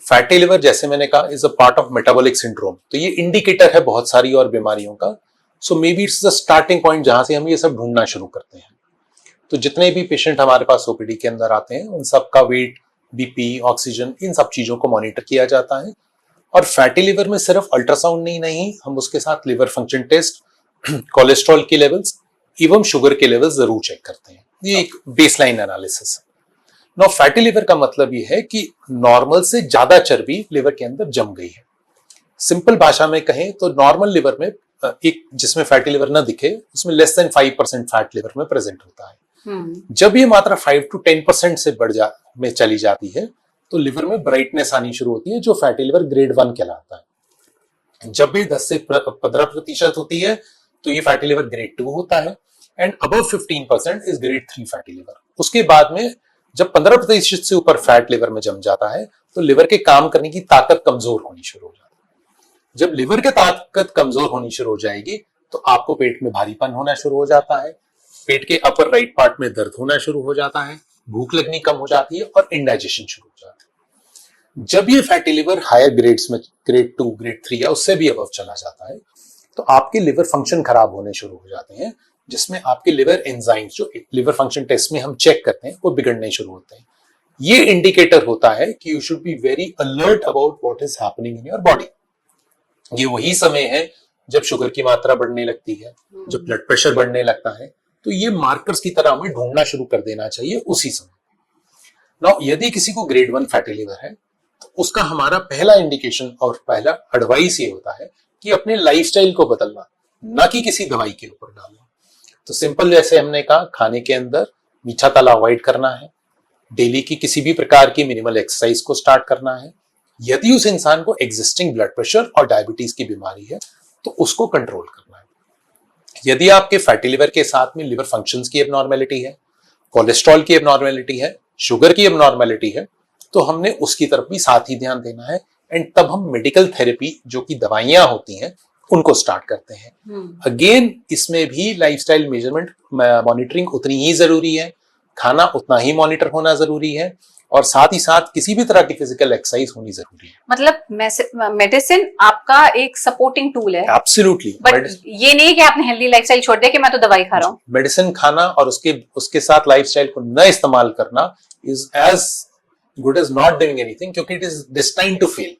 Fatty liver जैसे मैंने कहा is a part of metabolic syndrome, तो ये इंडिकेटर है बहुत सारी और बीमारियों का। So may be it's the starting point जहां से हम ये सब ढूंढना शुरू करते हैं। तो जितने भी पेशेंट हमारे पास ओपीडी के अंदर आते हैं उन सबका वेट, बीपी, ऑक्सीजन, इन सब चीजों को मॉनिटर किया जाता है। और फैटी लिवर में सिर्फ अल्ट्रासाउंड नहीं, हम उसके साथ लिवर फंक्शन टेस्ट, कोलेस्ट्रॉल के लेवल्स एवं शुगर के लेवल्स जरूर चेक करते हैं। ये एक बेसलाइन एनालिसिस है। नाउ फैटी लिवर का मतलब ये है कि नॉर्मल से ज्यादा चर्बी लिवर के अंदर जम गई है। सिंपल भाषा में कहें तो नॉर्मल लिवर में एक जिसमें फैटी लिवर ना दिखे उसमें लेस देन 5% फैट लिवर में प्रेजेंट होता है। जब ये मात्रा 5 to 10% से में चली जाती है तो लिवर में ब्राइटनेस आनी शुरू होती है, जो फैटी लिवर ग्रेड 1 कहलाता है। जब भी 10 से 15% होती है तो ये फैटी लिवर ग्रेड 2 होता है, and above 15% is grade 3 fatty liver. उसके बाद में जब 15% से ऊपर फैट लिवर में जम जाता है तो लिवर के काम करने की ताकत कमजोर होनी शुरू हो जाती है। जब लिवर की ताकत कमजोर होनी शुरू हो जाएगी तो आपको पेट में भारीपन होना शुरू हो जाता है, पेट के अपर राइट पार्ट में दर्द होना शुरू हो जाता है, भूख लगनी कम हो जाती है और इंडाइजेशन शुरू हो जाता है। जब ये फैटी लिवर हायर ग्रेड्स में ग्रेड 2, ग्रेड 3 या उससे भी अबव चला जाता है तो आपके लिवर फंक्शन खराब होने शुरू हो जाते हैं, जिसमें आपके लिवर एंजाइम्स जो लिवर फंक्शन टेस्ट में हम चेक करते हैं वो बिगड़ने शुरू होते हैं। ये इंडिकेटर होता है कि you should be very alert about what is happening in your body. ये वही समय है जब शुगर की मात्रा बढ़ने लगती है, जब ब्लड प्रेशर बढ़ने लगता है, तो ये मार्कर्स की तरह हमें ढूंढना शुरू कर देना चाहिए उसी समय। नाउ यदि किसी को ग्रेड 1 फैटी लिवर है तो उसका हमारा पहला इंडिकेशन और पहला एडवाइस ये होता है कि अपने लाइफस्टाइल को बदलना, ना कि किसी दवाई के ऊपर डालना। तो सिंपल जैसे हमने कहा, खाने के अंदर मीठा तला अवॉइड करना है, डेली की किसी भी प्रकार की मिनिमल एक्सरसाइज को स्टार्ट करना है। यदि उस इंसान को एग्जिस्टिंग ब्लड प्रेशर और डायबिटीज की बीमारी है तो उसको कंट्रोल करना है। यदि आपके फैटी लिवर के साथ में लिवर फंक्शंस की एबनॉर्मेलिटी है, कोलेस्ट्रॉल की एबनॉर्मेलिटी है, शुगर की एबनॉर्मेलिटी है, तो हमने उसकी तरफ भी साथ ही ध्यान देना है। एंड तब हम मेडिकल थेरेपी जो कि दवाइयां होती हैं उनको स्टार्ट करते हैं। अगेन इसमें भी लाइफस्टाइल मेजरमेंट मॉनिटरिंग उतनी ही जरूरी है, खाना उतना ही मॉनिटर होना जरूरी है, और साथ ही साथ किसी भी तरह की फिजिकल एक्सरसाइज होनी जरूरी है। मतलब मेडिसिन आपका एक सपोर्टिंग टूल है। एब्सोल्युटली, बट ये नहीं कि आपने हेल्दी लाइफस्टाइल छोड़ दिया कि मैं तो दवाई खा रहा हूँ। मेडिसिन खाना और उसके साथ लाइफस्टाइल को न इस्तेमाल करना is as good as not doing anything, क्योंकि it is destined to fail.